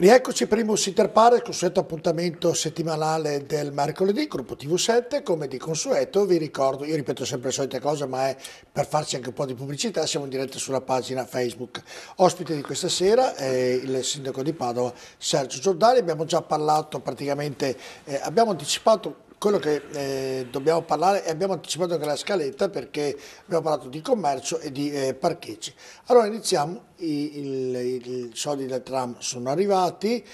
Rieccoci per il Mus Inter Pares, il consueto appuntamento settimanale del mercoledì, gruppo TV7, come di consueto vi ricordo, io ripeto sempre le solite cose ma è per farci anche un po' di pubblicità, siamo in diretta sulla pagina Facebook. Ospite di questa sera è il sindaco di Padova Sergio Giordani, abbiamo già parlato praticamente, abbiamo anticipato quello che dobbiamo parlare e abbiamo anticipato anche la scaletta perché abbiamo parlato di commercio e di parcheggi. Allora iniziamo, i soldi del tram sono arrivati,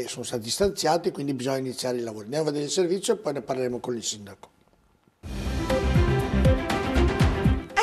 sono stati stanziati, quindi bisogna iniziare i lavori. Andiamo a vedere il servizio e poi ne parleremo con il sindaco.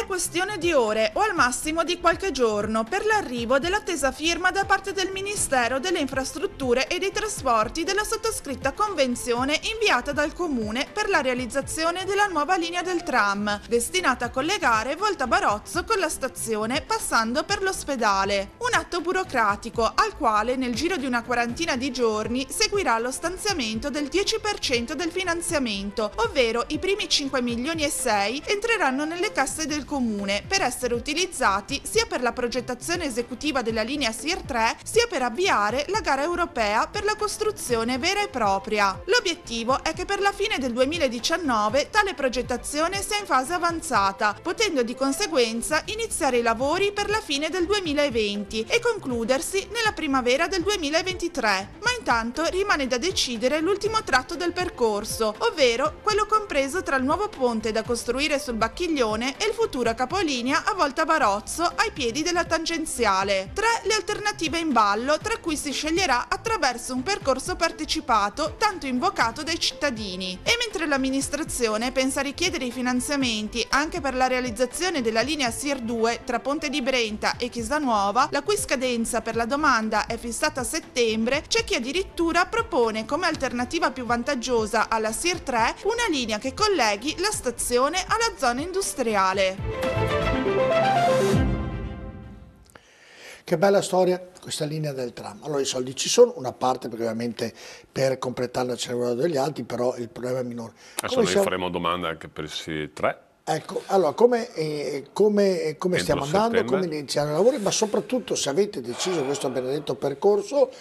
Questione di ore o al massimo di qualche giorno per l'arrivo dell'attesa firma da parte del Ministero delle Infrastrutture e dei Trasporti della sottoscritta convenzione inviata dal Comune per la realizzazione della nuova linea del tram, destinata a collegare Volta Barozzo con la stazione passando per l'ospedale. Un atto burocratico al quale nel giro di una quarantina di giorni seguirà lo stanziamento del 10% del finanziamento, ovvero i primi 5 milioni e 6 entreranno nelle casse del Comune per essere utilizzati sia per la progettazione esecutiva della linea SIR 3 sia per avviare la gara europea per la costruzione vera e propria. L'obiettivo è che per la fine del 2019 tale progettazione sia in fase avanzata, potendo di conseguenza iniziare i lavori per la fine del 2020 e concludersi nella primavera del 2023. Ma intanto rimane da decidere l'ultimo tratto del percorso, ovvero quello compreso tra il nuovo ponte da costruire sul Bacchiglione e il futuro capolinea a Volta Barozzo ai piedi della tangenziale. 3 le alternative in ballo, tra cui si sceglierà attraverso un percorso partecipato tanto invocato dai cittadini. E mentre l'amministrazione pensa a richiedere i finanziamenti anche per la realizzazione della linea SIR 2 tra Ponte di Brenta e Chiesa Nuova, la cui scadenza per la domanda è fissata a settembre, c'è chi addirittura propone come alternativa più vantaggiosa alla SIR 3 una linea che colleghi la stazione alla zona industriale. Che bella storia questa linea del tram. Allora i soldi ci sono, una parte perché ovviamente per completarla ce ne vogliono degli altri, però il problema è minore. Adesso noi faremo domanda anche per il 3. Ecco, allora come stiamo andando, come iniziano i lavori, ma soprattutto se avete deciso questo benedetto percorso,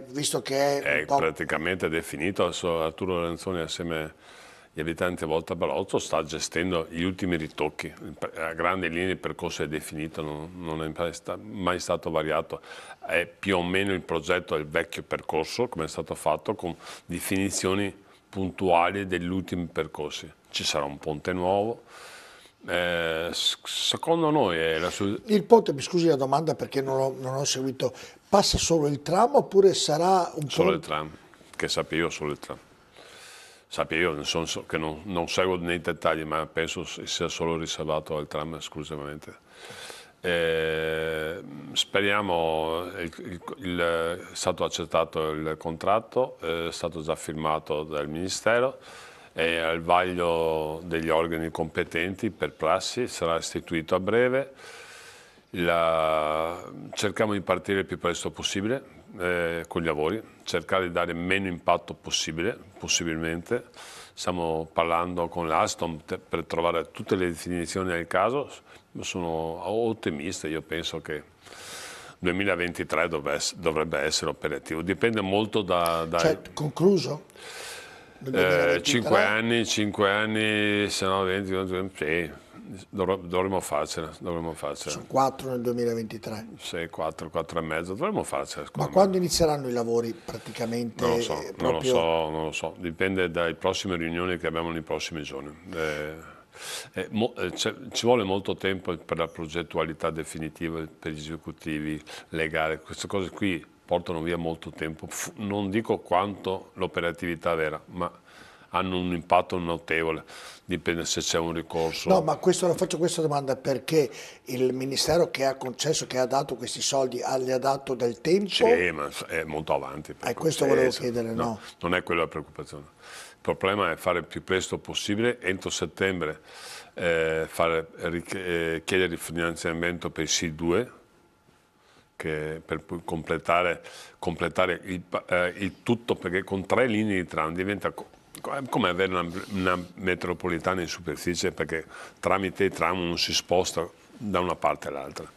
visto che è un po'... praticamente definito, adesso Arturo Lorenzoni assieme agli abitanti a Volta Barozzo sta gestendo gli ultimi ritocchi, a grandi linee il percorso è definito, non è mai stato variato, è più o meno il progetto del vecchio percorso come è stato fatto con definizioni puntuali degli ultimi percorsi. Ci sarà un ponte nuovo, secondo noi è la Il ponte, mi scusi la domanda perché non ho seguito, passa solo il tram oppure sarà un solo ponte? il tram, che sappia io solo il tram. Sappia io, che non seguo nei dettagli, ma penso sia solo riservato al tram esclusivamente. Speriamo, è stato accettato il contratto, è stato già firmato dal Ministero, è al vaglio degli organi competenti per prassi, sarà istituito a breve. Cerchiamo di partire il più presto possibile con gli lavori, cercare di dare meno impatto possibilmente. Stiamo parlando con l'Alstom per trovare tutte le definizioni del caso. Sono ottimista, io penso che 2023 dovrebbe essere operativo, dipende molto da... Cioè, concluso? 5 anni, se no 20, sì. Dovremmo farcela. Sono 4 nel 2023. Sì, 4 e mezzo, dovremmo farcela. Ma quando inizieranno i lavori praticamente? Non lo so, dipende dalle prossime riunioni che abbiamo nei prossimi giorni. Ci vuole molto tempo per la progettualità definitiva, per gli esecutivi, le gare, queste cose qui portano via molto tempo, non dico quanto l'operatività vera, ma hanno un impatto notevole, dipende se c'è un ricorso. No, ma faccio questa domanda perché il Ministero che ha concesso, che ha dato questi soldi, gli ha dato del tempo? Sì, ma è molto avanti. Questo volevo chiedere, no? Non è quella la preoccupazione. Il problema è fare il più presto possibile, entro settembre, chiedere il finanziamento per il C2, per completare il tutto, perché con 3 linee di tram diventa come avere una metropolitana in superficie, perché tramite i tram non si sposta da una parte all'altra.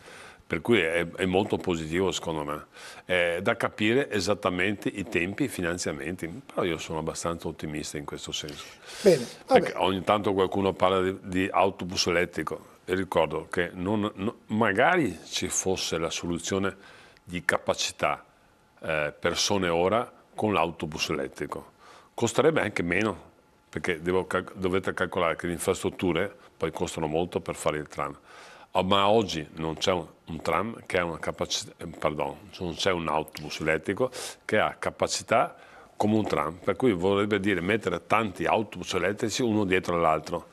Per cui è molto positivo secondo me. È da capire esattamente i tempi e i finanziamenti, però io sono abbastanza ottimista in questo senso. Bene, perché ogni tanto qualcuno parla di autobus elettrico e ricordo che magari ci fosse la soluzione di capacità persone ora con l'autobus elettrico. Costerebbe anche meno, perché dovete calcolare che le infrastrutture poi costano molto per fare il tram. Ma oggi non c'è un tram che ha una capacità, non c'è un autobus elettrico che ha capacità come un tram, per cui vorrebbe dire mettere tanti autobus elettrici uno dietro l'altro,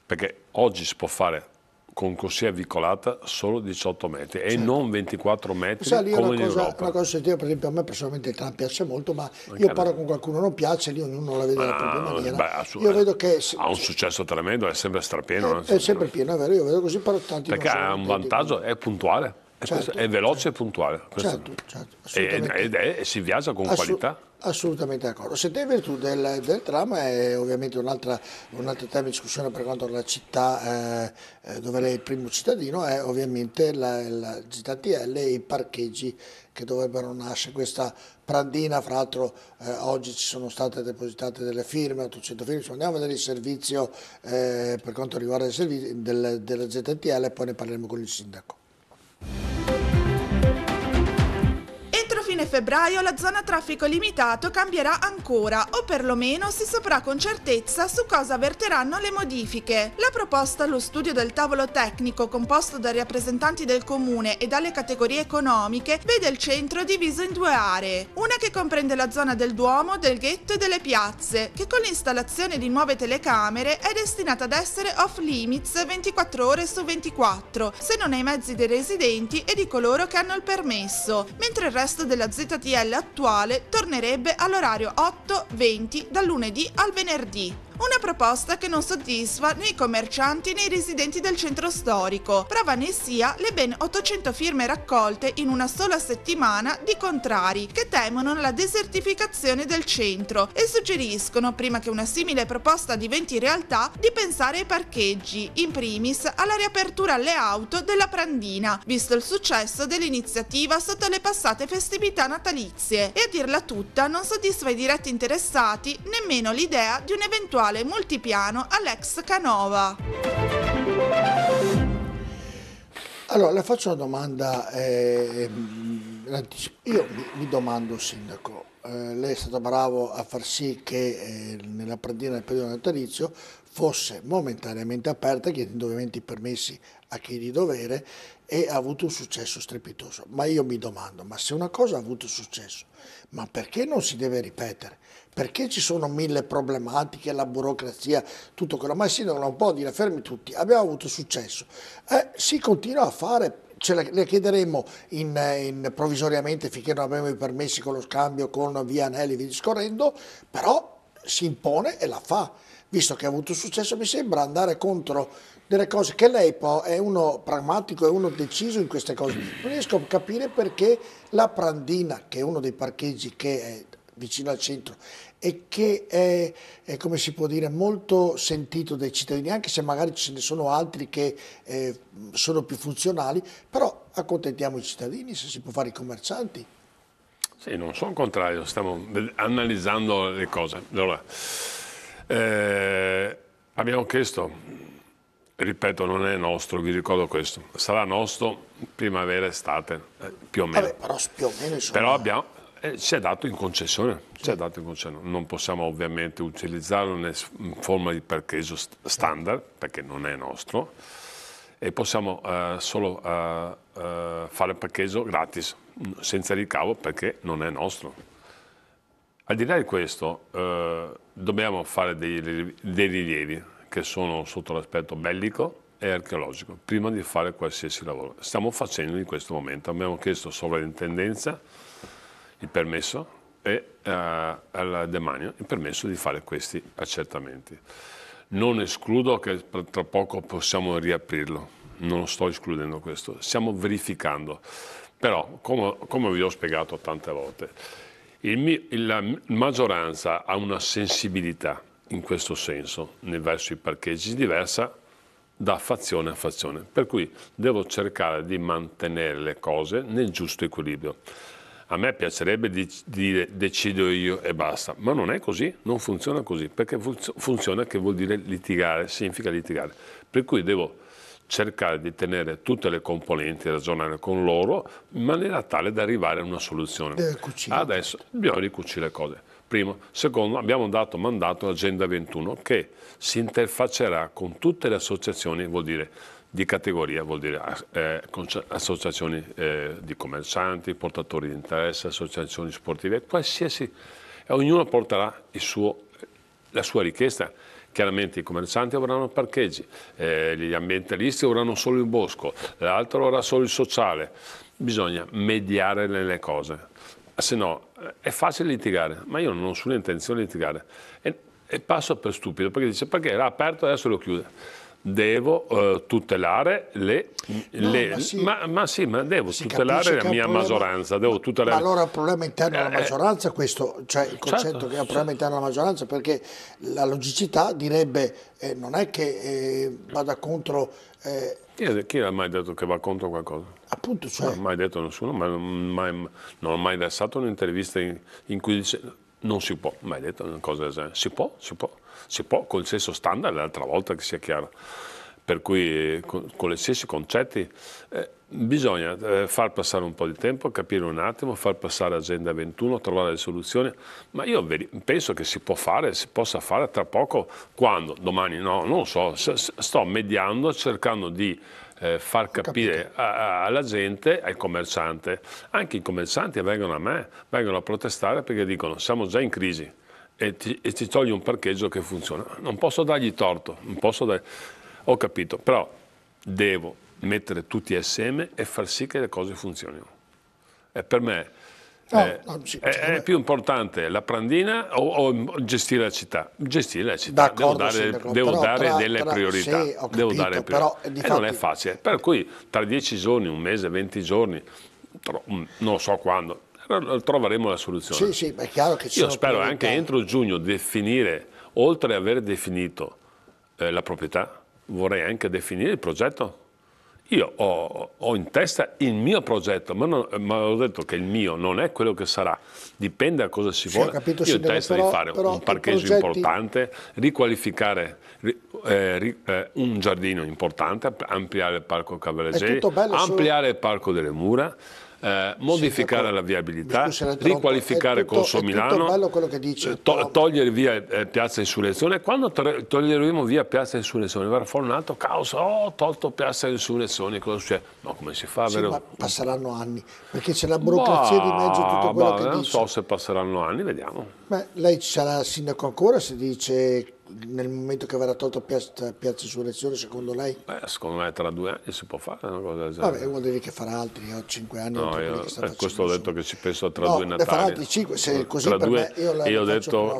perché oggi si può fare con corsia vicolata solo 18 metri e non 24 metri come in Europa. Una cosa sentita, per esempio, a me personalmente il tram piace molto, ma io parlo con qualcuno non piace, lì ognuno la vede della propria maniera. Io vedo che ha un successo tremendo, è sempre strapieno. È sempre pieno, è vero, io vedo così, però tanti perché ha un vantaggio, è puntuale, è veloce e puntuale. Certo, assolutamente. E si viaggia con qualità. Assolutamente d'accordo. Se in virtù del tram è ovviamente un altro tema di discussione per quanto riguarda la città dove lei è il primo cittadino, è ovviamente la ZTL e i parcheggi che dovrebbero nascere. Questa Prandina, fra l'altro oggi ci sono state depositate delle firme, 800 firme, andiamo a vedere il servizio per quanto riguarda il servizio della ZTL e poi ne parleremo con il sindaco. Fine febbraio la zona traffico limitato cambierà ancora, o perlomeno si saprà con certezza su cosa verteranno le modifiche. La proposta allo studio del tavolo tecnico composto dai rappresentanti del comune e dalle categorie economiche vede il centro diviso in due aree, una che comprende la zona del Duomo, del Ghetto e delle piazze, che con l'installazione di nuove telecamere è destinata ad essere off limits 24 ore su 24, se non ai mezzi dei residenti e di coloro che hanno il permesso, mentre il resto della ZTL attuale tornerebbe all'orario 8-20 dal lunedì al venerdì. Una proposta che non soddisfa né i commercianti né i residenti del centro storico. Prova ne sia le ben 800 firme raccolte in una sola settimana di contrari che temono la desertificazione del centro e suggeriscono, prima che una simile proposta diventi realtà, di pensare ai parcheggi, in primis alla riapertura alle auto della Prandina, visto il successo dell'iniziativa sotto le passate festività natalizie. E a dirla tutta non soddisfa i diretti interessati nemmeno l'idea di un eventuale multipiano all'ex Canova. Allora, le faccio una domanda, io mi domando, sindaco, lei è stato bravo a far sì che nella Prandina nel periodo natalizio fosse momentaneamente aperta, chiedendo ovviamente i permessi a chi di dovere, e ha avuto un successo strepitoso. Ma io mi domando, ma se una cosa ha avuto successo, ma perché non si deve ripetere? Perché ci sono mille problematiche, la burocrazia, tutto quello? Ma il sindaco non può dire fermi tutti, abbiamo avuto successo. Si continua a fare, le chiederemo provvisoriamente finché non abbiamo i permessi con lo scambio, con via Anelli, via discorrendo, però si impone e la fa. Visto che ha avuto successo, mi sembra andare contro delle cose che lei poi è uno pragmatico, è uno deciso in queste cose. Non riesco a capire perché la Prandina, che è uno dei parcheggi che è vicino al centro e che è come si può dire, molto sentito dai cittadini, anche se magari ce ne sono altri che sono più funzionali, però accontentiamo i cittadini, se si può fare i commercianti. Sì, non sono contrario, stiamo analizzando le cose. Allora, abbiamo chiesto, ripeto, non è nostro, vi ricordo questo, sarà nostro primavera estate, più o meno. Vabbè, però più o meno insomma. Però abbiamo, ci è dato in concessione, non possiamo ovviamente utilizzarlo in forma di parcheggio standard, perché non è nostro, e possiamo solo fare parcheggio gratis, senza ricavo, perché non è nostro. Al di là di questo, dobbiamo fare dei rilievi che sono sotto l'aspetto bellico e archeologico, prima di fare qualsiasi lavoro. Stiamo facendo in questo momento, abbiamo chiesto sovrintendenza il permesso e al demanio il permesso di fare questi accertamenti. Non escludo che tra poco possiamo riaprirlo, non sto escludendo questo, stiamo verificando, però come vi ho spiegato tante volte, la maggioranza ha una sensibilità in questo senso verso i parcheggi diversa da fazione a fazione, per cui devo cercare di mantenere le cose nel giusto equilibrio. A me piacerebbe dire decido io e basta, ma non è così, non funziona così, perché funziona che vuol dire litigare, significa litigare, per cui devo cercare di tenere tutte le componenti, ragionare con loro in maniera tale da arrivare a una soluzione. Adesso dobbiamo ricucire le cose. Primo. Secondo, abbiamo dato mandato all'Agenda 21 che si interfaccerà con tutte le associazioni, vuol dire di categoria, vuol dire associazioni di commercianti, portatori di interesse, associazioni sportive, qualsiasi, e ognuno porterà la sua richiesta. Chiaramente i commercianti avranno parcheggi, gli ambientalisti avranno solo il bosco, l'altro avrà solo il sociale. Bisogna mediare le cose, se no è facile litigare, ma io non ho nessuna intenzione di litigare. E passo per stupido, perché dice perché era aperto adesso lo chiude. Devo tutelare ma devo tutelare la mia maggioranza, devo tutelare... Ma allora è un problema interno alla maggioranza questo, cioè il concetto che è un problema interno alla maggioranza, perché la logicità direbbe non è che vada contro... Chi ha mai detto che va contro qualcosa? Appunto, cioè... Non ha mai detto nessuno, non ho mai versato un'intervista in cui dice non si può, mai detto una cosa del genere. Si può col senso standard l'altra volta, che sia chiaro. Per cui con gli stessi concetti bisogna far passare un po' di tempo, capire un attimo, far passare Agenda 21, trovare le soluzioni, ma io penso che si possa fare tra poco, quando? Domani? No, non lo so, sto mediando, cercando di far capire alla gente, al commerciante. Anche i commercianti vengono a me, vengono a protestare perché dicono siamo già in crisi e ti togli un parcheggio che funziona. Non posso dargli torto, ho capito, però devo mettere tutti assieme e far sì che le cose funzionino. E per me è più importante la Prandina o gestire la città? Gestire la città, devo dare delle priorità. Sì, ho capito, però, e non è facile, per cui tra 10 giorni, un mese, 20 giorni, non so quando, troveremo la soluzione. Sì, è chiaro che io spero anche entro giugno definire, oltre ad aver definito la proprietà, vorrei anche definire il progetto. Io ho in testa il mio progetto, ma ho detto che il mio non è quello che sarà, dipende da cosa si vuole. Io ho in testa di fare un parcheggio importante, riqualificare un giardino importante, ampliare il parco Cavalleggeri, ampliare il parco delle Mura, modificare la viabilità, riqualificare Corso Milano, bello quello che dice, togliere via Piazza Insurrezione. Quando toglieremo via Piazza Insurrezione verrà fuori un altro caos. Ho tolto Piazza Insurrezione, cosa succede? No, come si fa? Ma passeranno anni, perché c'è la burocrazia di mezzo, tutto quello che dice. Non so se passeranno anni, vediamo. Lei sarà sindaco ancora se dice nel momento che verrà tolto Piazza Insurrezione, secondo lei? Secondo me tra 2 anni si può fare una cosa del genere. Vabbè, vuol dire che farà altri 5 anni. No, questo ho detto che ci penso tra 2 Natali. Farà altri 5, se così per me, io ho detto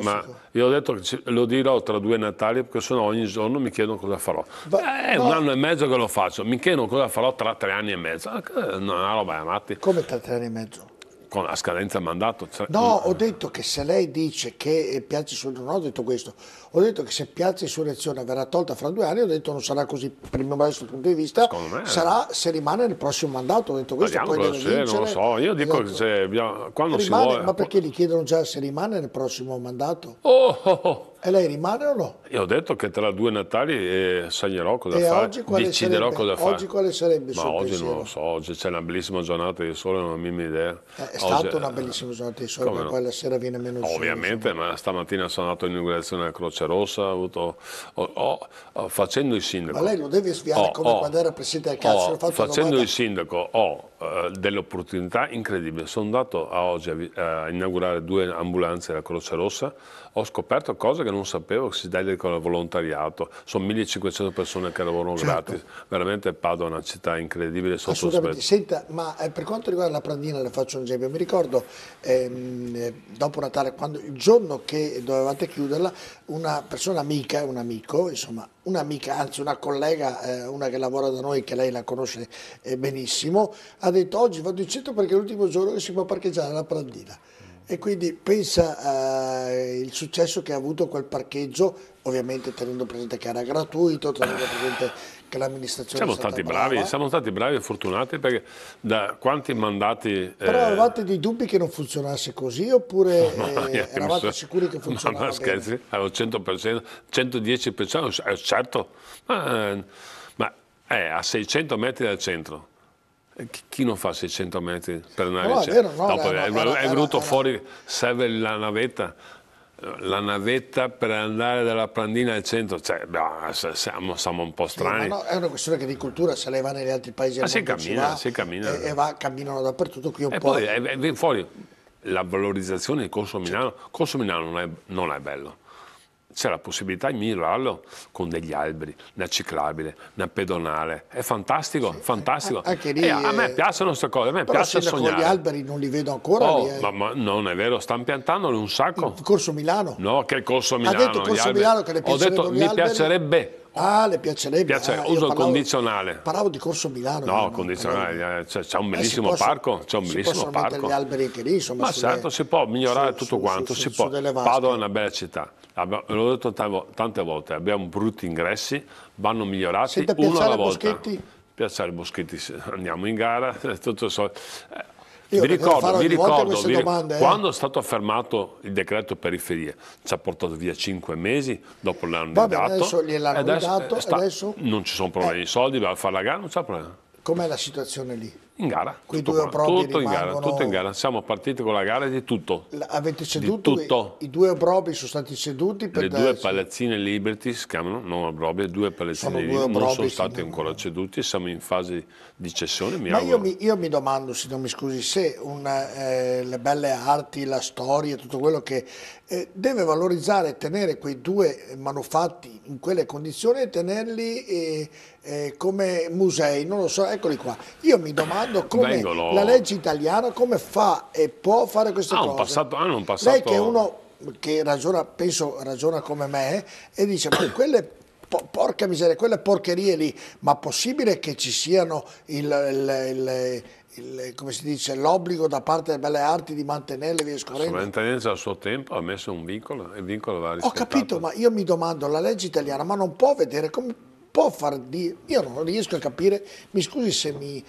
che lo dirò tra 2 Natali, perché sennò ogni giorno mi chiedono cosa farò. È un anno e mezzo che lo faccio, mi chiedono cosa farò tra 3 anni e mezzo. Una roba matti. Come tra 3 anni e mezzo? Con la scadenza del mandato. No, ho detto che se lei dice che Piazza Insurrezione, non ho detto questo, ho detto che se Piazza Insurrezione verrà tolta fra 2 anni, ho detto non sarà così, per il mio modesto punto di vista, sarà se rimane nel prossimo mandato, ho detto questo, poi deve vincere. Non lo so, io dico che se quando si vuole... Ma perché gli chiedono già se rimane nel prossimo mandato? E lei rimane o no? Io ho detto che tra 2 Natali segnerò cosa fare, deciderò cosa fare. Oggi quale sarebbe il suo pensiero? Oggi non lo so, oggi c'è una bellissima giornata di sole, non ho la minima idea. È stata una bellissima giornata di sole, ma poi la sera viene meno sole. Ovviamente, ma stamattina sono andato all'inaugurazione della Croce Rossa, facendo il sindaco. Ma lei lo deve sviare come quando era presidente del calcio. Facendo il sindaco ho delle opportunità incredibili. Sono andato oggi a inaugurare 2 ambulanze della Croce Rossa, ho scoperto cose che non sapevo, che si dedicano al volontariato, sono 1500 persone che lavorano gratis, veramente Padova è una città incredibile. Assolutamente. Senta, ma per quanto riguarda la Prandina, le faccio un esempio, mi ricordo dopo Natale, il giorno che dovevate chiuderla, una persona amica, un amico, insomma, un'amica, anzi una collega, una che lavora da noi, che lei la conosce benissimo, ha detto oggi vado in centro perché è l'ultimo giorno che si può parcheggiare la Prandina. E quindi pensa il successo che ha avuto quel parcheggio, ovviamente tenendo presente che era gratuito, tenendo presente che l'amministrazione è stata brava. Siamo stati bravi e fortunati, perché da quanti mandati... Però avevate dei dubbi che non funzionasse così, oppure eravate sicuri che funzionava ma scherzi, avevo 100%, 110%, certo, ma a 600 metri dal centro. Chi non fa 600 metri per andare No, è vero, no, dopo è venuto era- fuori, serve la navetta per andare dalla Prandina al centro, cioè, siamo un po' Sì, strani. ma no, è una questione che di cultura, se lei va negli altri paesi del mondo Si cammina. camminano dappertutto, qui un E po'. poi viene fuori la valorizzazione di Corso Milano. Corso Milano non è bello. C'è la possibilità di migliorarlo con degli alberi, una ciclabile, una pedonale. È fantastico, fantastico. Anche lì, a me piacciono queste cose, a me però piace sindaco, sognare. gli alberi non li vedo ancora lì, ma non è vero, stanno piantandoli un sacco. Corso Milano. No, che Corso Milano. Ha detto gli Corso alberi. Milano che le Ho piacerebbero detto gli mi alberi. piacerebbe. Ah, le piacerebbe. Uso Io il parlavo- condizionale. Parlavo di Corso Milano. No, io condizionale, c'è un si bellissimo possono- parco, c'è un si bellissimo possono mettere parco. gli alberi anche lì, insomma. Ma certo, si può migliorare tutto quanto, si può. delle vasche. Padova è una bella città, l'ho detto tante volte, abbiamo brutti ingressi, vanno migliorati Senta, uno Piazzale alla volta. Boschetti? Piazzale Boschetti, andiamo in gara, tutto so. Io Vi devo fare ogni volta ricordo, queste domande, quando è stato fermato il decreto periferie, ci ha portato via 5 mesi, dopo l'hanno Va bene, dato. adesso gliel'hanno ridato, adesso? Non ci sono problemi di soldi, va a fare la gara, non c'è problema. Com'è la situazione lì? In gara, Quei tutto due qua, obbrobri tutto in gara, rimangono- tutto in gara. Siamo partiti con la gara di tutto. Avete ceduto? tutto. I due obbrobri sono stati ceduti per Le due palazzine Liberty si chiamano, non obbrobri, due palazzine Sono due Liberty non obbrobri, sono stati signor. ancora ceduti, siamo in fase di cessione. Ma auguro. io mi domando, se non mi scusi, se le belle arti, la storia, tutto quello che deve valorizzare e tenere quei due manufatti in quelle condizioni e tenerli come musei, non lo so, eccoli qua. Io mi domando come Vengono- la legge italiana come fa e può fare queste Hanno cose. un passato- Lei che è uno che penso ragiona come me e dice ma quelle porca miseria, quelle porcherie lì, ma possibile che ci siano come si dice, l'obbligo da parte delle belle arti di mantenerle via La scorrendo? sovrintendenza al suo tempo ha messo un vincolo e il vincolo va Ho rispettato. capito, ma io mi domando, la legge italiana, ma non può vedere come può far dire, io non riesco a capire, mi scusi se mi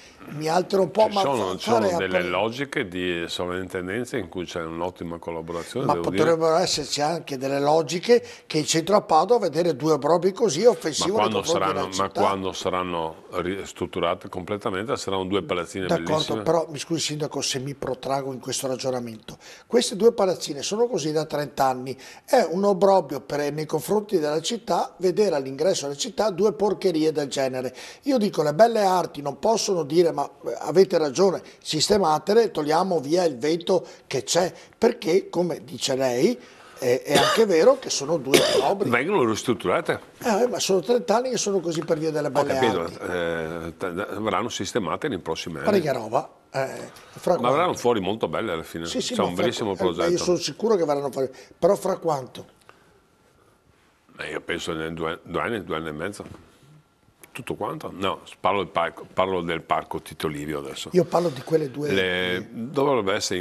altero un po', Ci ma sono fare delle logiche di sovrintendenza in cui c'è un'ottima collaborazione. ma devo dire. potrebbero esserci anche delle logiche che in centro a Padova vedere due obbrobri così è offensivo nei confronti della città. Quando saranno strutturate completamente saranno due palazzine D'accordo, bellissime. però mi scusi sindaco se mi protraggo in questo ragionamento. Queste due palazzine sono così da 30 anni, è un obbrobrio nei confronti della città vedere all'ingresso della città due porcherie del genere. Io dico le belle arti non possono dire ma avete ragione, sistematele, togliamo via il veto che c'è, perché come dice lei è anche vero che sono due obbrobri. Vengono ristrutturate. Ma sono 30 anni che sono così per via delle Ho belle capito, arti. verranno sistemate nei prossimi Ma anni. che roba? Fra Ma quanto? verranno fuori molto belle alla fine. Sì, C'è ma un bellissimo io progetto. sono sicuro che verranno fuori, però fra quanto? Io penso in 2 anni, 2 anni e mezzo. Tutto quanto? No, parlo del parco Tito Livio adesso. Io parlo di quelle due. Dovrebbe essere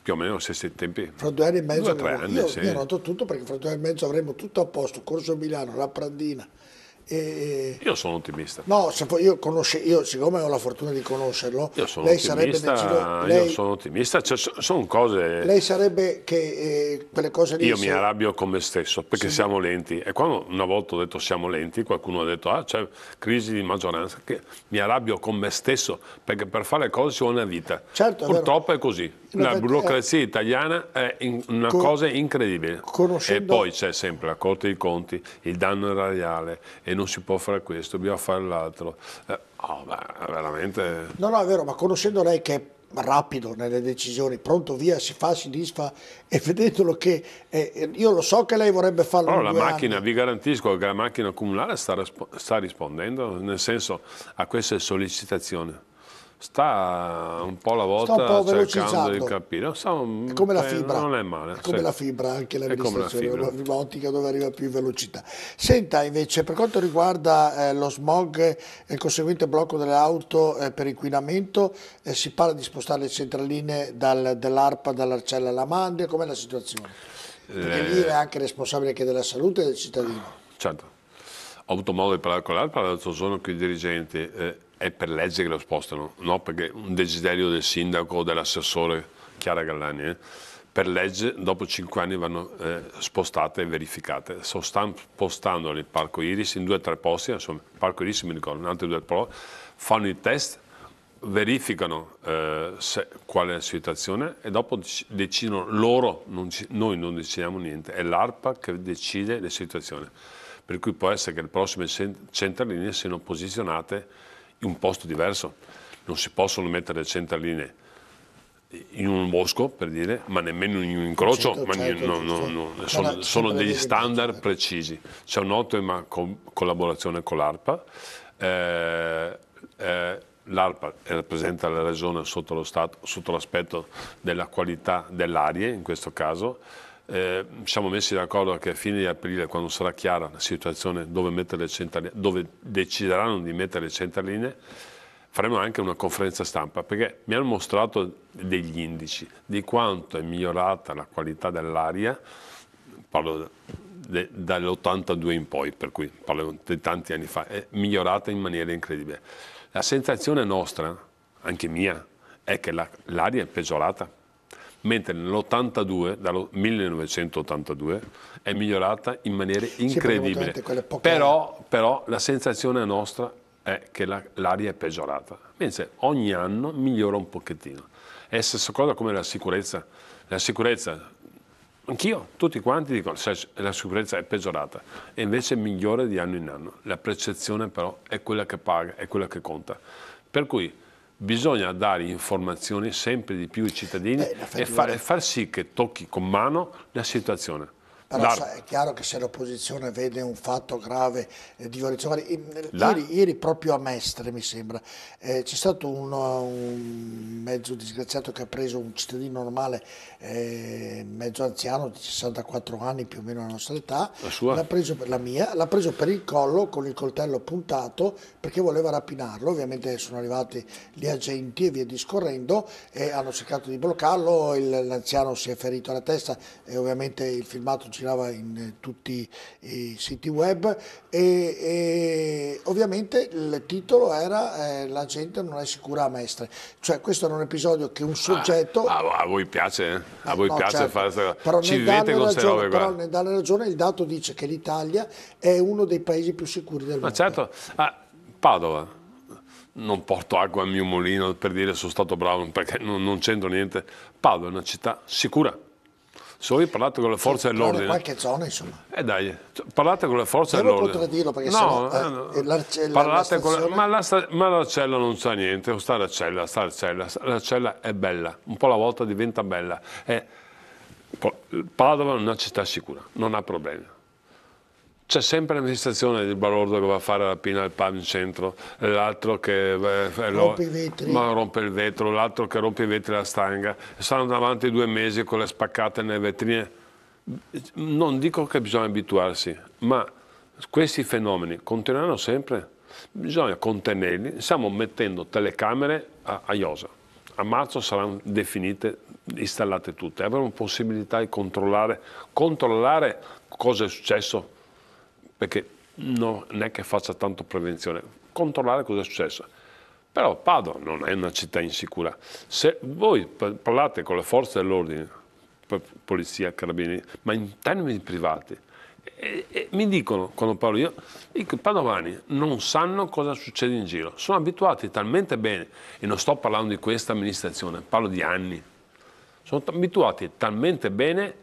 più o meno negli stessi tempi. Fra 2 anni e mezzo 2 o 3 anni, io sì. noto tutto perché fra 2 anni e mezzo avremo tutto a posto, Corso Milano, la Prandina. Io sono ottimista. No, io siccome ho la fortuna di conoscerlo, Io sono lei sarebbe ottimista. Io sono ottimista. Cioè, sono cose. lei sarebbe che quelle cose lì. Io mi arrabbio con me stesso perché siamo lenti. E quando una volta ho detto siamo lenti, qualcuno ha detto c'è crisi di maggioranza. Che mi arrabbio con me stesso perché per fare le cose ci vuole una vita. Certo, è Purtroppo è così. La vero. burocrazia italiana è una cosa incredibile. conoscendo- E poi c'è sempre la Corte dei Conti, il danno erariale e non si può fare questo, bisogna fare l'altro. Veramente. No, è vero, ma conoscendo lei che è rapido nelle decisioni, pronto via, si fa, si disfa, e vedendolo che io lo so che lei vorrebbe farlo Però in la 2 macchina, anni. vi garantisco che la macchina comunale sta rispondendo, nel senso a queste sollecitazioni. Sta un po' alla Sta un volta po' cercando velocizzando. di capire. È come la fibra. Non è male. È come sì. la fibra, anche È come la l'amministrazione, fibra. la fibra ottica dove arriva più in velocità. Senta, invece, per quanto riguarda lo smog e il conseguente blocco delle auto per inquinamento, si parla di spostare le centraline dall'ARPA, dall'Arcella alla Mandia, com'è la situazione? Perché lì è anche responsabile anche della salute del cittadino. Certo. Ho avuto modo di parlare con l'ARPA l'altro giorno con i dirigenti, è per legge che lo spostano, no perché un desiderio del sindaco o dell'assessore Chiara Gallani. Per legge dopo 5 anni vanno spostate e verificate. Stanno spostando il Parco Iris in 2 o 3 posti, insomma, il Parco Iris mi ricordo, in altri 2 posti, fanno i test, verificano qual è la situazione e dopo decidono loro, noi non decidiamo niente, è l'ARPA che decide le situazioni. Per cui può essere che le prossime centraline siano posizionate in un posto diverso. Non si possono mettere le centraline in un bosco, per dire, ma nemmeno in un incrocio, sono degli standard precisi. C'è un'ottima collaborazione con l'ARPA. L'ARPA rappresenta la regione sotto l'aspetto della qualità dell'aria, in questo caso. Siamo messi d'accordo che a fine di aprile, quando sarà chiara la situazione dove mettere le centraline, dove decideranno di mettere le centraline, faremo anche una conferenza stampa, perché mi hanno mostrato degli indici di quanto è migliorata la qualità dell'aria, parlo dall'82 in poi, per cui parlo di tanti anni fa, è migliorata in maniera incredibile. La sensazione nostra, anche mia, è che l'aria è peggiorata, mentre nell'82, dal 1982, è migliorata in maniera incredibile. Però la sensazione nostra è che l'aria è peggiorata, mentre ogni anno migliora un pochettino. È la stessa cosa come la sicurezza. La sicurezza, anch'io, tutti quanti dicono che la sicurezza è peggiorata e invece migliora di anno in anno. La percezione però è quella che paga, è quella che conta. Per cui bisogna dare informazioni sempre di più ai cittadini e far sì che tocchi con mano la situazione. Però è chiaro che se l'opposizione vede un fatto grave di violazione, ieri proprio a Mestre mi sembra, c'è stato un mezzo disgraziato che ha preso un cittadino normale, mezzo anziano di 64 anni più o meno la nostra età, l'ha preso per il collo con il coltello puntato perché voleva rapinarlo. Ovviamente sono arrivati gli agenti e via discorrendo e hanno cercato di bloccarlo, l'anziano si è ferito alla testa e ovviamente il filmato girava in tutti i siti web e ovviamente il titolo era la gente non è sicura a Mestre, cioè questo era un episodio che un soggetto a voi piace? A voi piace certo. fare questa Però ci vivete con queste robe qua? Però nel dare ragione il dato dice che l'Italia è uno dei paesi più sicuri del mondo. Ma certo, Padova, non porto acqua al mio mulino per dire sono stato bravo perché non c'entro niente. Padova è una città sicura. Se voi parlate con le forze dell'ordine... in qualche zona, insomma. Dai, parlate con le forze Devo dell'ordine. contraddirlo perché no, parlate ma l'Arcella non sa niente, sta l'Arcella è bella, un po' alla volta diventa bella. Padova è una città sicura, non ha problemi. C'è sempre l'amministrazione del balordo che va a fare la rapina al pub in centro, l'altro che rompe i vetri, rompe il vetro, l'altro che rompe i vetri alla stanga. Stanno davanti 2 mesi con le spaccate nelle vetrine. Non dico che bisogna abituarsi, ma questi fenomeni continueranno sempre. Bisogna contenerli. Stiamo mettendo telecamere a Iosa. A marzo saranno definite, installate tutte. Avremo possibilità di controllare cosa è successo, perché non è che faccia tanto prevenzione, controllare cosa è successo. Però Padova non è una città insicura. Se voi parlate con le forze dell'ordine, polizia, carabinieri, ma in termini privati, e mi dicono, quando parlo io, i padovani non sanno cosa succede in giro, sono abituati talmente bene, e non sto parlando di questa amministrazione, parlo di anni, sono abituati talmente bene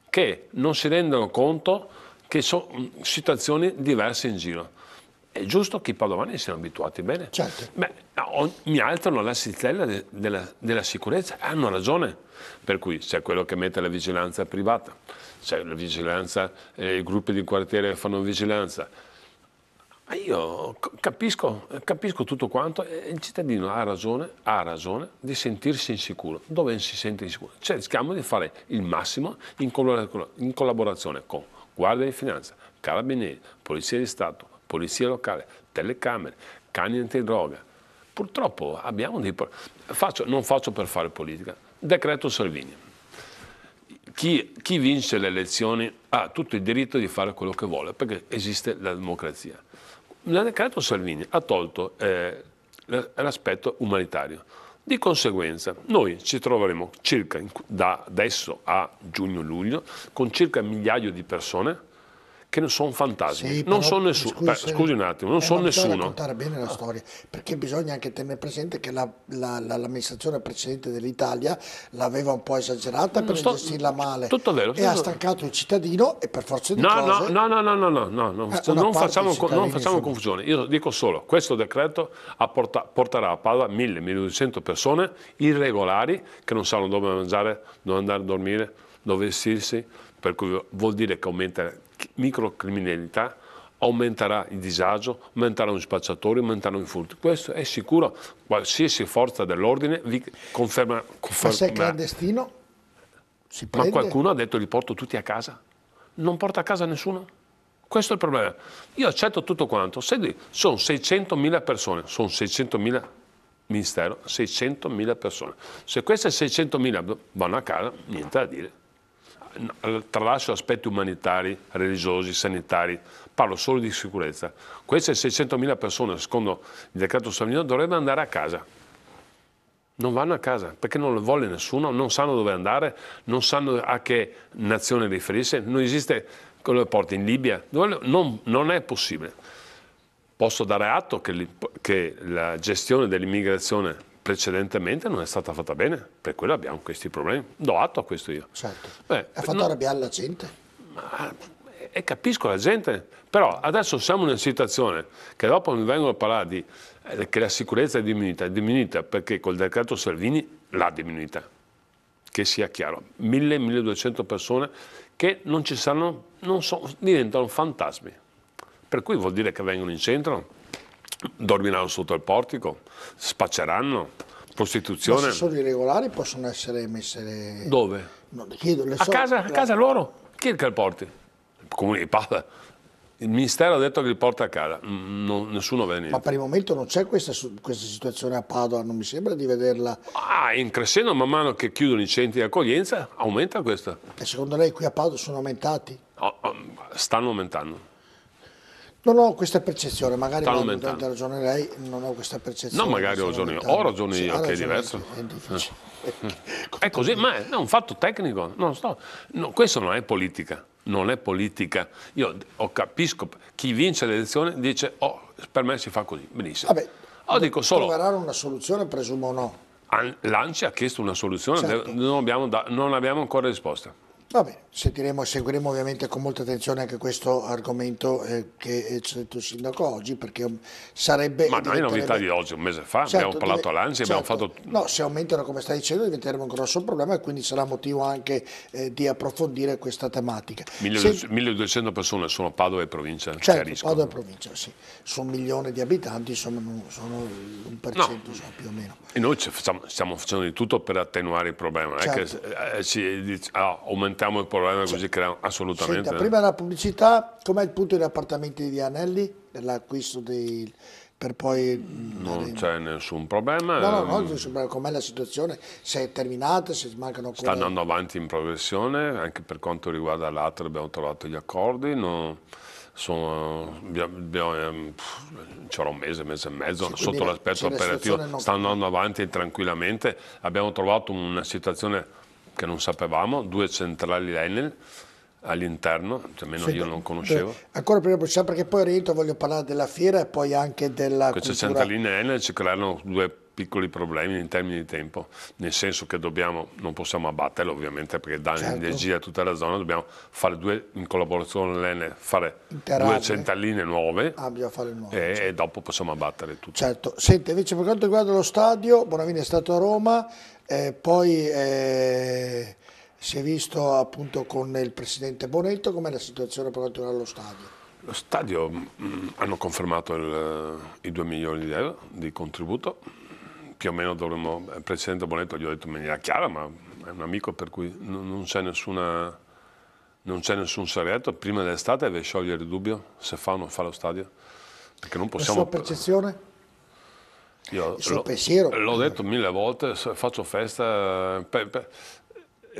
che non si rendono conto che sono situazioni diverse in giro. È giusto che i padovani siano abituati bene. Certo. Mi alzano l'asticella della sicurezza, hanno ragione. Per cui c'è quello che mette la vigilanza privata, c'è la vigilanza, i gruppi di quartiere che fanno vigilanza. Io capisco tutto quanto e il cittadino ha ragione di sentirsi insicuro. Dove si sente insicuro? Cerchiamo di fare il massimo in collaborazione con Guardia di Finanza, Carabinieri, Polizia di Stato, Polizia Locale, telecamere, cani antidroga. Purtroppo abbiamo non faccio per fare politica. Decreto Salvini. Chi vince le elezioni ha tutto il diritto di fare quello che vuole, perché esiste la democrazia. Il decreto Salvini ha tolto l'aspetto umanitario. Di conseguenza noi ci troveremo circa da adesso a giugno-luglio con circa 1 migliaio di persone che non sono fantasmi, sì, non però, sono nessuno. Scusi un attimo, non sono nessuno. Bisogna raccontare bene la storia, perché bisogna anche tenere presente che l'amministrazione precedente dell'Italia l'aveva un po' esagerata per gestirla male. Tutto vero. E ha stancato il cittadino e per forza di cose... No, non facciamo confusione. Io dico solo, questo decreto porterà a Padova 1.000-1.200 persone irregolari che non sanno dove mangiare, dove andare a dormire, dove vestirsi, per cui vuol dire che aumenta microcriminalità, aumenterà il disagio, aumenteranno gli spacciatori, aumenteranno i furti. Questo è sicuro, qualsiasi forza dell'ordine vi conferma. Ma se è clandestino? Si prende? Ma qualcuno ha detto li porto tutti a casa? Non porta a casa nessuno? Questo è il problema. Io accetto tutto quanto. Sono 600.000 persone, sono 600.000 ministero, 600.000 persone. Se queste 600.000 vanno a casa, niente da dire. Tralascio aspetti umanitari, religiosi, sanitari, parlo solo di sicurezza. Queste 600.000 persone, secondo il decreto Salvini, dovrebbero andare a casa. Non vanno a casa perché non le vuole nessuno, non sanno dove andare, non sanno a che nazione riferirsi, non esiste quello che porta in Libia, non è possibile. Posso dare atto che la gestione dell'immigrazione precedentemente non è stata fatta bene, per quello abbiamo questi problemi. Do atto a questo io. Certo. Ha fatto arrabbiare la gente. E capisco la gente, però adesso siamo in una situazione che dopo mi vengono a parlare che la sicurezza è diminuita perché col decreto Salvini l'ha diminuita. Che sia chiaro, 1.000-1.200 persone che non ci sanno, diventano fantasmi. Per cui vuol dire che vengono in centro, dormiranno sotto il portico, spacceranno, prostituzione. Ma se sono irregolari possono essere messe... Dove? No, chiedo, a casa loro? Chi è che li porti? Il comune di Padova. Il ministero ha detto che li porta a casa, nessuno vede niente. Ma per il momento non c'è questa situazione a Padova, non mi sembra di vederla. In crescendo, man mano che chiudono i centri di accoglienza, aumenta questo. E secondo lei qui a Padova sono aumentati? Stanno aumentando. Non ho questa percezione, magari ha ragione lei, non ho questa percezione. No, magari ho ragione io, che è diverso. È difficile. È così, ma è un fatto tecnico. Questo non è politica. Non è politica. Io capisco, chi vince le elezioni dice, per me si fa così, benissimo. Vabbè, dico solo, troveranno una soluzione, presumo o no. L'ANCI ha chiesto una soluzione, certo. Non abbiamo ancora risposta. Va bene, seguiremo ovviamente con molta attenzione anche questo argomento che ci ha detto il sindaco oggi, perché sarebbe... Ma non è novità di oggi, un mese fa, certo, abbiamo parlato all'ANCI, abbiamo fatto... No, se aumentano come stai dicendo diventeremo un grosso problema e quindi sarà motivo anche di approfondire questa tematica. 1.200 persone sono Padova e provincia, certo, Padova e provincia, sì. Su 1 milione di abitanti, insomma, sono l'1%, più o meno. E noi stiamo facendo di tutto per attenuare il problema, certo. Non è che aumentiamo il problema così creiamo assolutamente. Senta, prima della pubblicità, com'è il punto degli appartamenti di Anelli, dell'acquisto per poi... Non c'è nessun problema. No, com'è la situazione? Se è terminata, se mancano ancora... Sta andando avanti in progressione, anche per quanto riguarda l'altro abbiamo trovato gli accordi, c'era un mese e mezzo, sotto l'aspetto operativo, sta andando avanti tranquillamente, abbiamo trovato una situazione che non sapevamo, 2 centrali Enel all'interno, almeno io non conoscevo. Ancora prima perché poi rientro, voglio parlare della fiera e poi anche della Queste centraline Enel ci creano 2 piccoli problemi in termini di tempo, nel senso che non possiamo abbatterlo ovviamente perché danno energia a tutta la zona, dobbiamo fare in collaborazione con l'Enel, fare 2 centraline nuove e dopo possiamo abbattere tutto. Certo, senti, invece per quanto riguarda lo stadio, Bonavini è stato a Roma, poi si è visto appunto con il presidente Bonetto. Com'è la situazione per quanto riguarda lo stadio? Lo stadio hanno confermato i 2 milioni di euro di contributo, più o meno dovremmo, il Presidente Bonetto gli ho detto in maniera chiara, ma è un amico per cui non c'è nessun segreto, prima dell'estate deve sciogliere il dubbio se fa o non fa lo stadio, perché non possiamo... La sua percezione? Io Il suo pensiero? L'ho detto 1000 volte, faccio festa,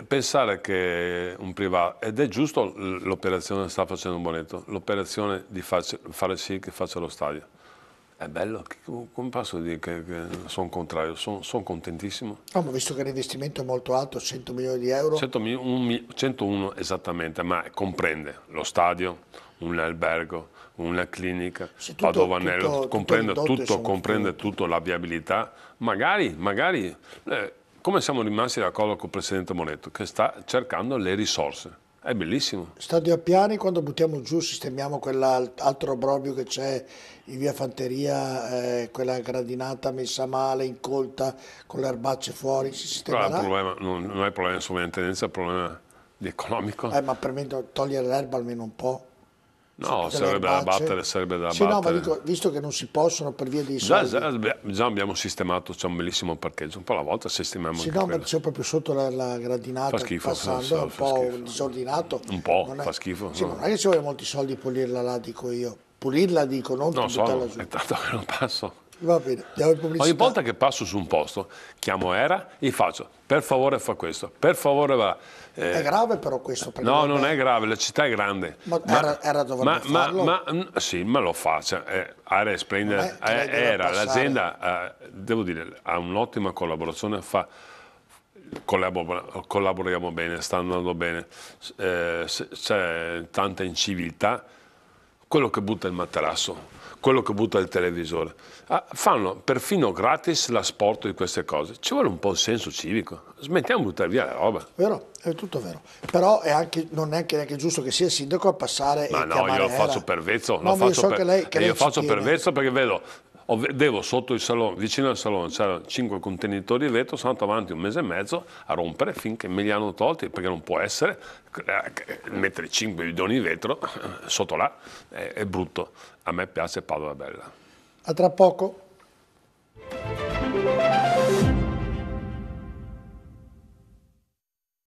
pensare che un privato, ed è giusto l'operazione che sta facendo Bonetto, l'operazione di fare sì che faccia lo stadio. È bello, come posso dire che sono contrario, sono contentissimo. No, ma visto che l'investimento è molto alto, 100 milioni di euro. 101 esattamente, ma comprende lo stadio, un albergo, una clinica, Padovanello, comprende tutto, la viabilità. Magari, come siamo rimasti d'accordo con il Presidente Bonetto, che sta cercando le risorse. È bellissimo. Stadio a piani, quando buttiamo giù sistemiamo quell'altro obbrobrio che c'è in via Fanteria, quella gradinata messa male, incolta, con le erbacce fuori, si sistemerà? Non è il problema di sovrintendenza, è il problema di economico. Ma per me togliere l'erba almeno un po'. No, sarebbe da battere, Sì, no, ma dico, visto che non si possono per via dei soldi... Già abbiamo sistemato, c'è un bellissimo parcheggio, un po' alla volta sistemiamo sì, anche no, quello. ma c'è proprio sotto la gradinata, fa schifo, passando, è un po' schifo. disordinato. Un po', fa schifo. Sì, ma non è che ci vuole molti soldi pulirla là, dico io. Pulirla, dico, non buttarla giù. È tanto che non passo. Va bene, andiamo in pubblicità. Ogni volta che passo su un posto, chiamo Era e faccio, per favore fa questo, per favore va. È grave però questo? No, non è grave, la città è grande. Ma era dovrebbe farlo? Sì, ma lo faccia. Area Splendida, l'azienda, devo dire, ha un'ottima collaborazione, collaboriamo bene, sta andando bene, c'è tanta inciviltà. Quello che butta il materasso, quello che butta il televisore, fanno perfino gratis l'asporto di queste cose. Ci vuole un po' il senso civico, smettiamo di buttare via la roba. Vero, è tutto vero, però non è neanche giusto che sia il sindaco a passare ma e no, io lo faccio per vezzo, no, io so che lei faccio per vezzo perché vedo sotto il salone, vicino al salone c'erano 5 contenitori di vetro, sono andato avanti un mese e mezzo a rompere finché me li hanno tolti, perché non può essere mettere 5 bidoni di vetro sotto là, è brutto. A me piace Padova Bella. A tra poco.